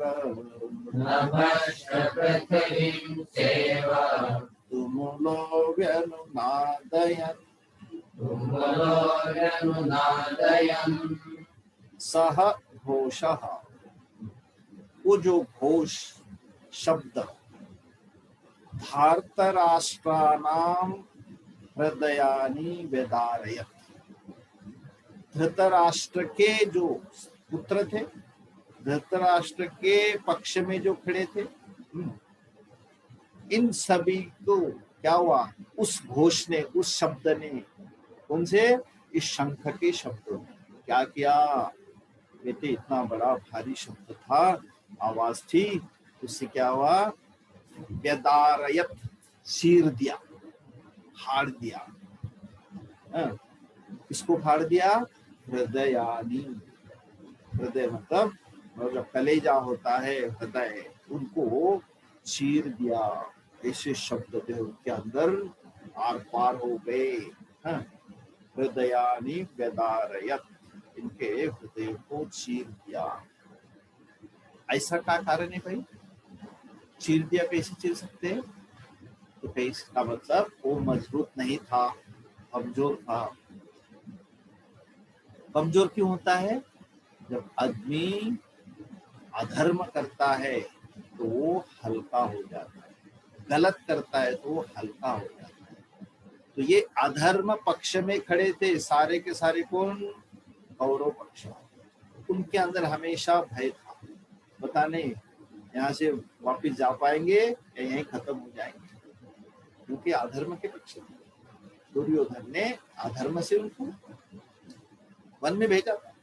S1: तुमुलो व्यनुनादयन् सह घोषः, वो जो घोष शब्द, धार्तराष्ट्राणां हृदयानि व्यधारयत्, धृतराष्ट्र के जो पुत्र थे, धृतराष्ट्र के पक्ष में जो खड़े थे, इन सभी को क्या हुआ, उस घोष ने, उस शब्द ने, उनसे इस शंख के शब्दों ने क्या किया, बेटे इतना बड़ा भारी शब्द था, आवाज थी, उससे क्या हुआ, व्यदारयत, चीर दिया, फाड़ दिया। किसको फाड़ दिया, हृदयानी, हृदय मतलब जो कलेजा होता है, हृदय, उनको चीर दिया। ऐसे शब्द थे उनके अंदर, आर पार हो गए। हृदयानी व्यदारयत, इनके हृदय को चीर दिया। ऐसा क्या कारण है भाई, चीर दिया, कैसे चीर सकते हैं, तो कैसे का मतलब वो मजबूत नहीं था, कमजोर था। कमजोर क्यों होता है, जब आदमी अधर्म करता है तो वो हल्का हो जाता है, गलत करता है तो वो हल्का हो जाता है। तो ये अधर्म पक्ष में खड़े थे सारे के सारे, कौन, कौरव पक्ष, उनके अंदर हमेशा भय था, पता नहीं यहाँ से वापिस जा पाएंगे या यहीं खत्म हो जाएंगे, क्योंकि अधर्म के पक्ष में दुर्योधन ने अधर्म से उनको वन में भेजा था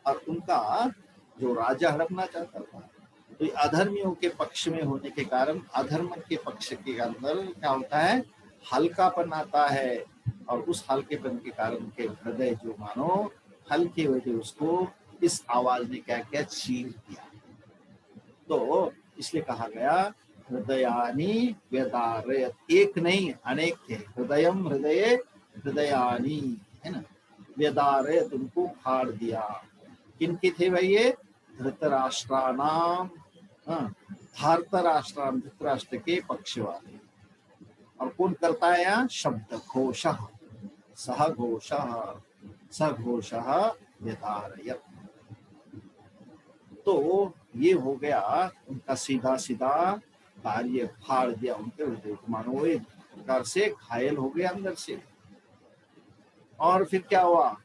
S1: और उनका जो राजा हड़पना चाहता था। तो ये अधर्मियों के पक्ष में होने के कारण अधर्म के पक्ष के अंदर क्या होता है, हल्कापन आता है, और उस हल्केपन के कारण के हृदय जो मानो हल्के हुए थे उसको इस आवाज ने क्या क्या चीर दिया। तो इसलिए कहा गया हृदयानी व्यदारयत, एक नहीं अनेक थे, हृदयम हृदय हृदयानी, है ना, व्यदारयत उनको फाड़ दिया। किनके थे भाई ये, धृतराष्ट्रानाम, धार्तराष्ट्राम, धृतराष्ट्र के पक्ष वाले। और कौन करता है यहाँ, शब्द घोष, सह घोष, सघोष व्यदारयत। तो ये हो गया उनका सीधा सीधा कार्य, फाड़ दिया उनके हृदय को, मानो वो एक प्रकार से घायल हो गए अंदर से। और फिर क्या हुआ,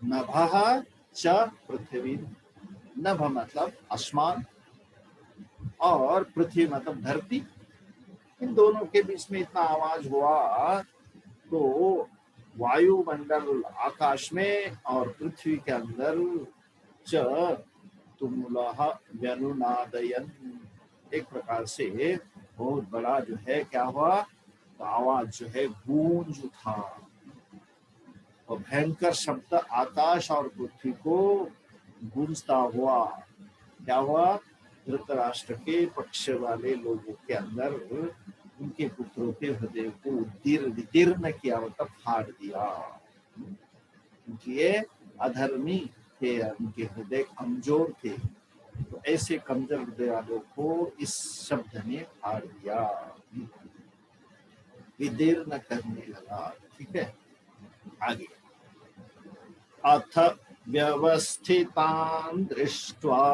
S1: नभः च पृथ्वी, नभ मतलब आसमान और पृथ्वी मतलब धरती, इन दोनों के बीच में इतना आवाज हुआ तो वायुमंडल आकाश में और पृथ्वी के अंदर च तुमुलः व्यनुनादयन्, एक प्रकार से बहुत बड़ा जो है क्या हुआ, तो आवाज जो है गूंज उठा, और भयंकर शब्द आकाश और पृथ्वी को गूंजता हुआ। क्या हुआ, धृतराष्ट्र के पक्ष वाले लोगों के अंदर उनके पुत्रों के हृदय को दीर्ण किया, मतलब फाड़ दिया। क्योंकि ये अधर्मी थे, उनके हृदय कमजोर थे, तो ऐसे कमजोर हृदय वालों को इस शब्द ने फाड़ दिया, विदीर्ण करने लगा। ठीक है, आगे, अथ व्यवस्थितान् दृष्ट्वा,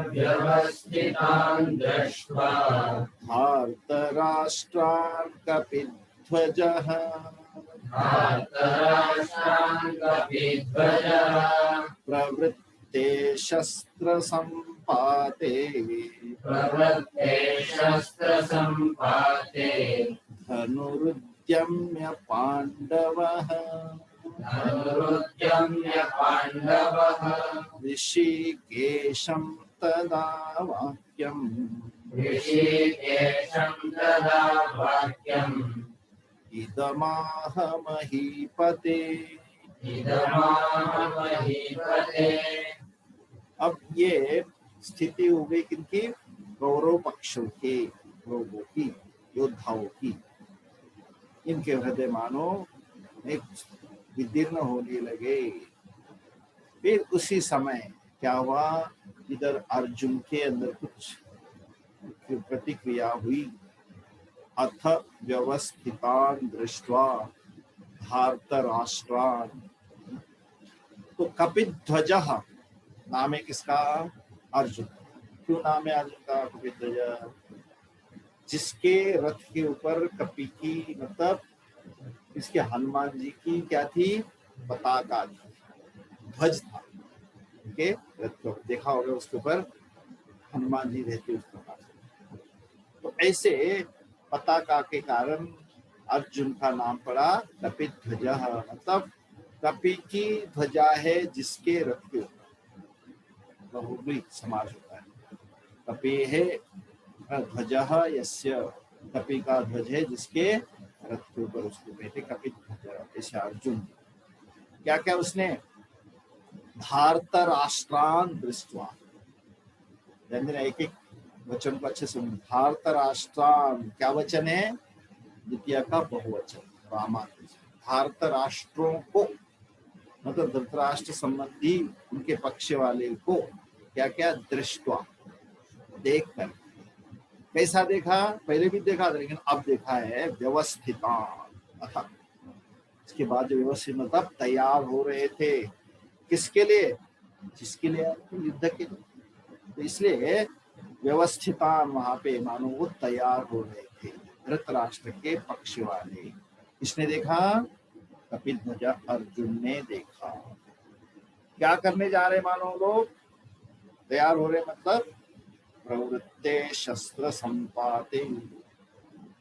S2: व्यवस्थितान् दृष्ट्वा
S1: धार्तराष्ट्रान् कपिध्वजः,
S2: धार्तराष्ट्रान् कपिध्वजः
S1: प्रवृत्ते शस्त्रसम्पाते,
S2: प्रवृत्ते शस्त्रसम्पाते
S1: धनुरुद्यम्य पाण्डवः,
S2: धनुरुद्यम्य पाण्डवः
S1: ऋषिकेशं तदा वाक्यम्,
S2: ऋषिकेशं तदा वाक्यम्
S1: इदमाह महीपते।
S2: इदमाह महीपते।
S1: अब ये स्थिति हो गई किनकी, कौरव पक्षों के लोगों की, योद्धाओं की। इनके हृदय मानो एक विदीर्ण होने लगे। फिर उसी समय क्या हुआ, इधर अर्जुन के अंदर कुछ प्रतिक्रिया हुई। अथ व्यवस्थितान् दृष्ट्वा धार्तराष्ट्रान्, तो कपिध्वजः नाम है किसका, अर्जुन। क्यों नाम है अर्जुन का कपिध्वज, जिसके रथ के ऊपर कपि की, मतलब इसके हनुमान जी की क्या थी, पताका थी, ध्वज था उनके रथ को, देखा होगा उसके ऊपर हनुमान जी रहते उस प्रकार। तो ऐसे पताका के कारण अर्जुन का नाम पड़ा कपिध्वजः, मतलब कपि की ध्वजा है जिसके रथ के ऊपर, बहुब्री समाज होता है। कपि है ध्वजः यस्य, कपि का ध्वज है जिसके रथ के ऊपर उसको कहते कपिध्वज। ऐसे अर्जुन क्या क्या उसने, धार्तराष्ट्रान् दृष्ट्वा, एक एक वचन को अच्छे से, धार्तराष्ट्रान् क्या वचन है, द्वितीय का बहुवचन, रामानुज। धार्तराष्ट्रों को मतलब धृतराष्ट्र संबंधी उनके पक्ष वाले को क्या क्या, दृष्टवा, देख कर। कैसा देखा, पहले भी देखा था लेकिन अब देखा है व्यवस्थितान्, अथा इसके बाद जो व्यवस्थित मतलब तैयार हो रहे थे, किसके लिए, जिसके लिए युद्ध के लिए। तो इसलिए व्यवस्थितान् वहां पे मानो वो तैयार हो रहे थे, धृतराष्ट्र के पक्ष वाले। इसने देखा, कपिध्वज अर्जुन ने देखा। क्या करने जा रहे मानो लोग, तैयार हो रहे मतलब प्रवृत्ते शस्त्र संपाते,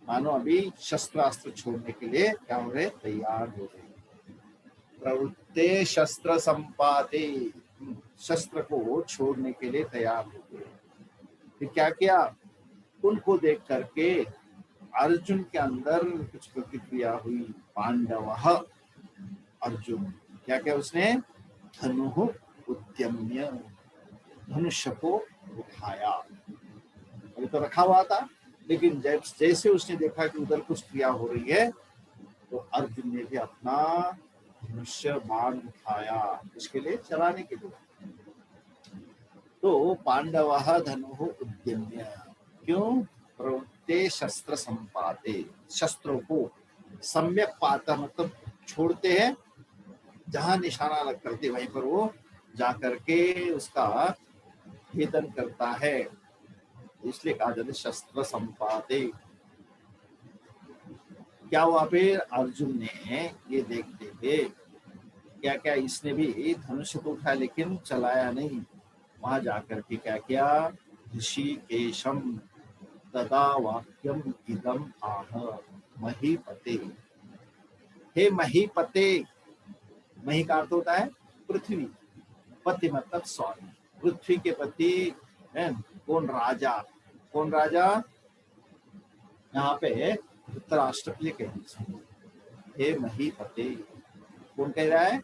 S1: मानो अभी शस्त्रास्त्र छोड़ने के लिए क्या हो रहे, तैयार हो रहे। प्रवृत्ते शस्त्र संपाते, शस्त्र को छोड़ने के लिए तैयार हो गए। फिर क्या किया? उनको देख करके अर्जुन के अंदर कुछ प्रतिक्रिया हुई। पांडव, अर्जुन क्या क्या उसने? धनुः उद्यम्य, धनुष्य को उठाया। अभी तो रखा हुआ था, लेकिन जैसे उसने देखा कि उधर कुछ क्रिया हो रही है, तो अर्जुन ने भी अपना धनुष्य बाण उठाया, इसके लिए चलाने के लिए। तो पांडव धनुः उद्यम्य, क्यों? प्रवृत्ते शस्त्र संपाते, शस्त्रों को सम्यक पाता मतलब छोड़ते हैं, जहां निशाना लग करते वहीं पर वो जा करके उसका भेदन करता है, इसलिए कहा जाता है शस्त्र संपाते। क्या हुआ? फिर अर्जुन ने ये देखते हुए क्या क्या, इसने भी धनुष को उठाया लेकिन चलाया नहीं। वहां जाकर के क्या किया? ऋषिकेशम तदा वाक्यम इदम आह महीपते। हे महीपते, मही का अर्थ होता है पृथ्वी, पति मतलब स्वामी, पृथ्वी के पति है। कौन? राजा। कौन राजा? यहाँ पे धृतराष्ट्र के लिए कह, हे महीपते। कौन कह रहा है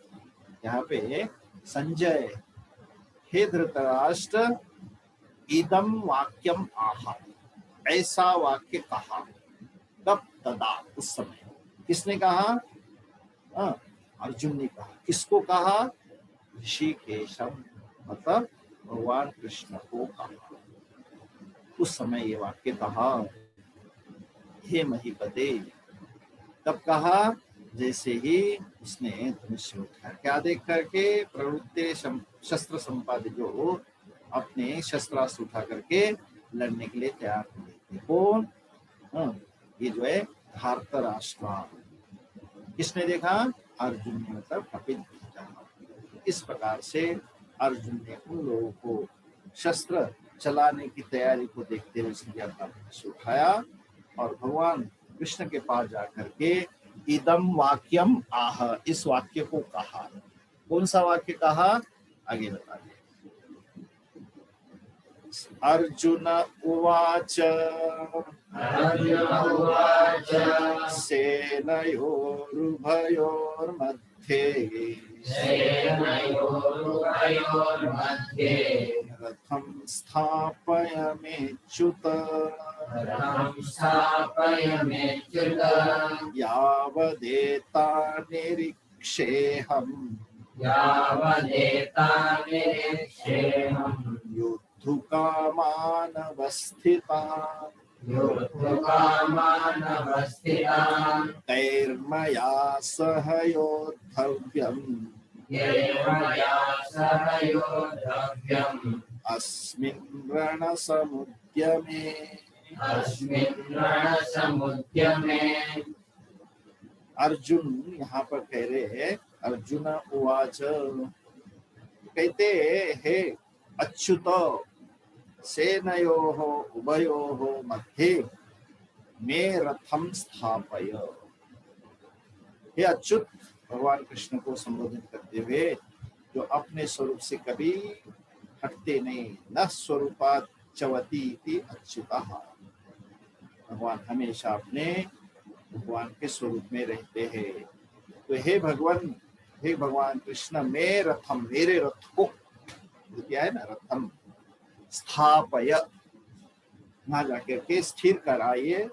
S1: यहाँ पे? संजय। हे धृतराष्ट्र, इदम वाक्यम आहा, ऐसा वाक्य कहा। कब? तदा, उस समय। किसने कहा? अर्जुन ने कहा। किसको कहा? ऋषिकेशम मतलब भगवान कृष्ण को कहा। उस समय ये वाक्य कहा, हे महीपते। तब कहा जैसे ही उसने धनुष्य उठाया। क्या देख करके? प्रवृत्ते शस्त्र संपाद, जो अपने शस्त्रास्त्र उठा करके लड़ने के लिए तैयार हुए थे। कौन? ये जो है धृतराष्ट्र। किसने देखा? अर्जुन ने, मतलब कपिल। इस प्रकार से अर्जुन ने उन लोगों को शस्त्र चलाने की तैयारी को देखते हुए उसने अपना धनुष उठाया और भगवान कृष्ण के पास जाकर के इदम वाक्यम आह, इस वाक्य को कहा। कौन सा वाक्य कहा? आगे बता दे। अर्जुन उवाच
S2: अर्जुन उवाच
S1: सेनयोरुभयोर्मध्ये
S2: सेनयोरुभयोर्मध्ये
S1: रथं स्थापयमेच्युत
S2: रथं स्थापयमेच्युत
S1: यावदेतानिरीक्षेऽहम्
S2: यावदेतानिरीक्षेऽहम्
S1: योद्धुकामानवस्थितान्
S2: योद्धुकामानवस्थितान्
S1: तैर्मया सह योद्धव्यम्
S2: यैर्मया सह योद्धव्यम्
S1: अस्मिन् रणसमुद्यमे।
S2: अस्मिन् रणसमुद्यमे।
S1: अर्जुन यहाँ पर कह रहे हैं, अर्जुन उवाच, कहते हे अच्युत, सेनयोः उभयोः मध्ये मे रथम स्थापय। हे अच्युत, भगवान कृष्ण को संबोधित करते हुए, जो अपने स्वरूप से कभी हटते नहीं, न स्वरूपात् च्यवति इति अच्युतः। भगवान हमेशा अपने भगवान के स्वरूप में रहते हैं। तो हे भगवान, हे भगवान कृष्ण, मैं रथम, मेरे रथ को, क्या है ना, रथम स्थापय, वहां जाकर के स्थिर कराइए,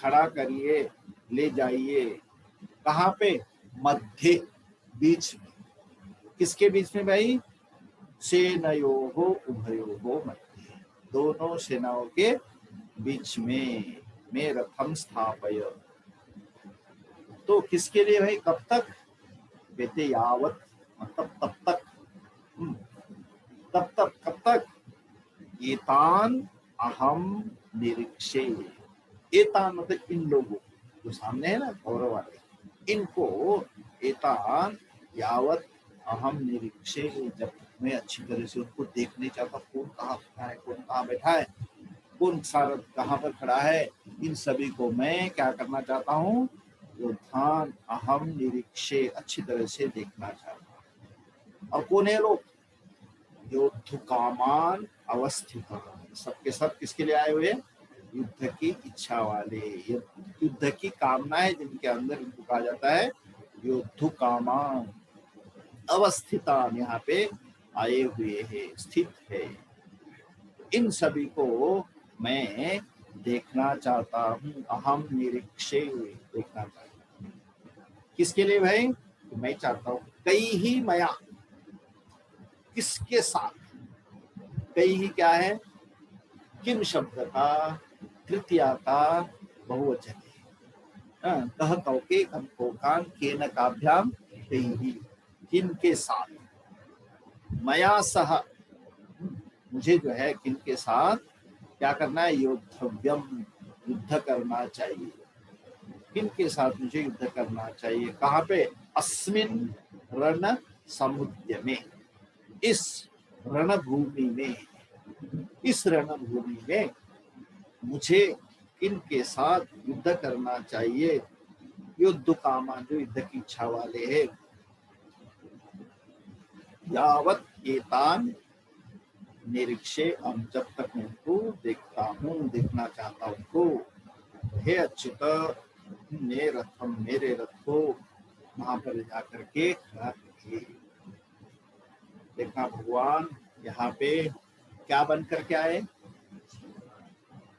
S1: खड़ा करिए, ले जाइए। कहाँ पे? मध्य, बीच में। किसके बीच में भाई? सेनयोः उभयोः मध्ये, दोनों सेनाओं के बीच में मैं रथम स्थापय। तो किसके लिए भाई? कब तक? कहते यावत, मतलब तब तक। तब तक, कब तक? एतान अहम निरीक्षे। एतान मतलब इन लोगों, जो सामने है ना कौरव वाले, इनको एतान यावत अहम निरीक्षे, जब मैं अच्छी तरह से उनको देख नहीं चाहता, कौन कहाँ बैठा है, कौन कहाँ बैठा है, कौन सारथ कहाँ पर खड़ा है, इन सभी को मैं क्या करना चाहता हूँ? योद्धान अहम निरीक्षे, अच्छी तरह से देखना चाहता हूँ। और कौन है लोग? योद्धु कामान अवस्थित, सबके सब किसके लिए आए हुए? युद्ध की इच्छा वाले, युद्ध की कामना है जिनके अंदर, इनको कहा जाता है योद्धु कामान अवस्थितान, यहाँ पे आए हुए है, स्थित है। इन सभी को मैं देखना चाहता हूँ। अहम निरीक्षे, देखना चाहता हूँ। किसके लिए भाई? मैं चाहता हूँ। कई ही मया, किसके साथ? कई ही क्या है? किम शब्द का तृतीया का बहुवचन है। कह कौके कंकोकान केन काभ्याम कई ही, किनके साथ? मया सह, मुझे जो है किनके साथ क्या करना है? योद्धव्यम, युद्ध करना चाहिए। किनके साथ मुझे युद्ध करना चाहिए? कहाँ पे? अस्मिन रण समुद्र में, इस रणभूमि में, इस रणभूमि में मुझे किनके साथ युद्ध करना चाहिए? युद्ध कामान, जो युद्ध की इच्छा वाले हैं। यावत एतान निरीक्षे, हम जब तक मैं उनको देखता हूँ, देखना चाहता हूँ उनको। हे अच्युत, मेरे रथ को वहां पर जाकर के खड़ा रखिए। देखना भगवान यहाँ पे क्या बन करके आए?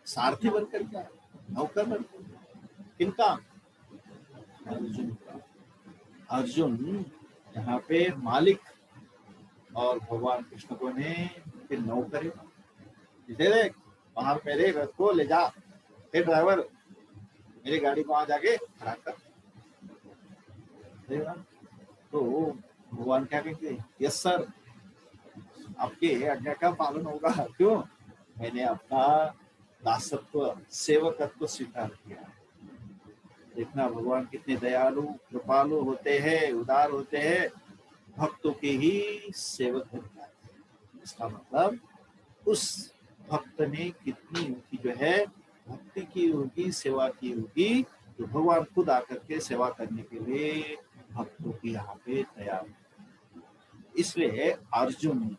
S1: सारथी बन करके आए, नौकर बन करके। किनका? अर्जुन का। अर्जुन यहाँ पे मालिक, और भगवान कृष्ण को ने फिर नौकर, देख वहां मेरे रथ को ले जा, हे ड्राइवर मेरी गाड़ी को वहां जाके खड़ा कर। तो भगवान क्या कहते? यस सर, आपके आज्ञा का पालन होगा। क्यों? मैंने अपना दासत्व, सेवकत्व स्वीकार किया। देखना भगवान कितने दयालु कृपालु होते हैं, उदार होते हैं, भक्तों के ही सेवक बन जाते हैं। इसका मतलब उस भक्त ने कितनी उनकी जो है भक्ति की होगी, सेवा की होगी, तो भगवान खुद आकर के सेवा करने के लिए भक्तों की यहाँ पे तैयार। इसलिए अर्जुन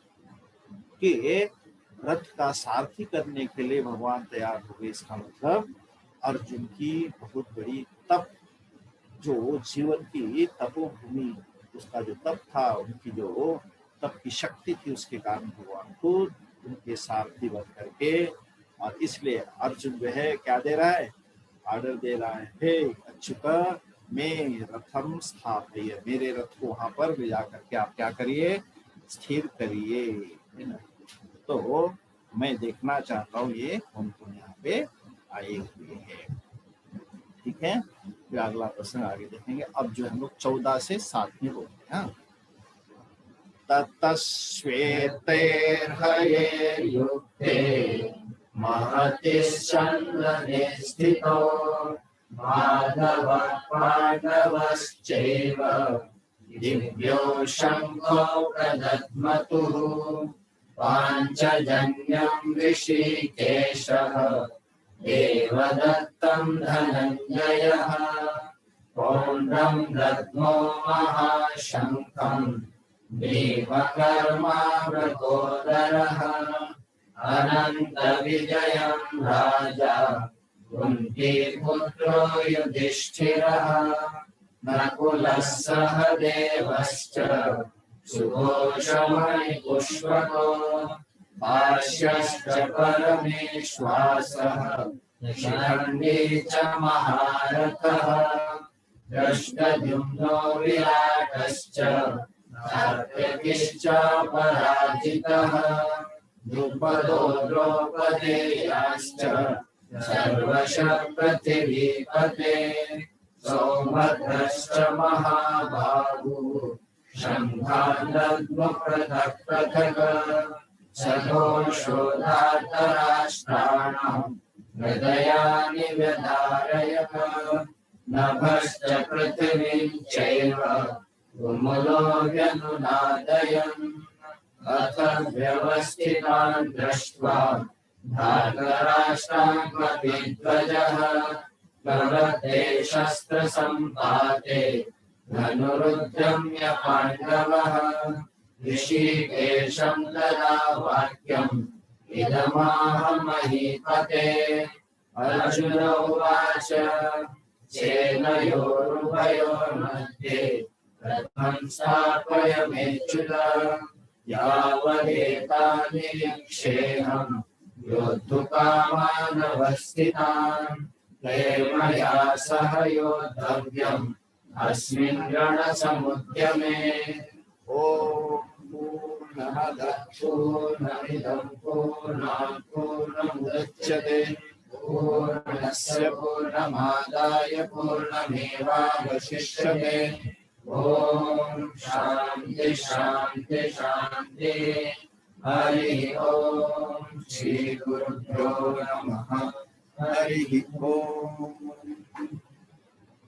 S1: के रथ का सारथी करने के लिए भगवान तैयार हो गए। इसका मतलब अर्जुन की बहुत बड़ी तप, जो जीवन की तपोभूमि, उसका जो तप था, उनकी जो तप की शक्ति थी, उसके कारण भगवान को उनके सारथी बन करके, और इसलिए अर्जुन जो है क्या दे रहा है? ऑर्डर दे रहा है, हे अच्युत मैं रथम स्थापय, मेरे रथ को वहां पर ले जाकर के आप क्या करिए? स्थिर करिए, है ना। तो मैं देखना चाहता हूँ ये कौन कौन यहाँ पे आए हुए हैं। ठीक है, फिर अगला प्रश्न आगे देखेंगे। अब जो हम लोग 14 से 7 में बोलते हैं।
S2: ततश्वेतैर्हये युक्ते महतिश्चन्दने स्थितो माधवः पाण्डवश्चैव दिव्यो शङ्खो प्रदध्मतुः पाञ्चजन्यं ऋषिकेशः देवदत्तं धनञ्जयः पौण्ड्रं दद्मो महाशङ्खं भीमकर्मा वृकोदरः अनन्तविजयं राजा कुन्तीपुत्रो युधिष्ठिरः नकुलः सह देवश्च सुघोषमणिपुष्पको भाष्यश्च परमेश्वासः शिखण्डी च महारथः दृष्टद्युम्नो विराटश्च सात्यकिश्च पराजितः द्रुपदो द्रौपदेयाश्च सर्वशः पृथिवीपते सौभद्रश्च महाबाहुः शङ्खादद्म पृथक् पृथक् सघोषोधार्तराष्ट्राणां हृदयानि व्यधारयः नभश्च पृथिवीं चैव तुमुलो व्यनुनादयन् अथ व्यवस्थितान् दृष्ट्वा धार्तराष्ट्रान् कपिध्वजः प्रवृत्ते शस्त्रसम्पाते धनुरुद्यम्य पाण्डवः ऋषिकेशं तदा वाक्यम् इदमाह महीपते अर्जुन उवाच सेनयोरुभयोर्मध्ये रथं स्थापय मेच्युत यावदेतानिरीक्षेऽहं योद्धुकामानवस्थितान् ते मया सह योद्धव्यम् अस्मिन् रणसमुद्यमे ॐ पूर्णमदः पूर्णमिदं पूर्णात् पूर्णमुदच्यते पूर्णस्य पूर्णमादाय पूर्णमेवावशिष्यते ॐ शान्ति शान्ति शान्ति हरि ओम श्री गुरुभ्यो नमः हरि ओम।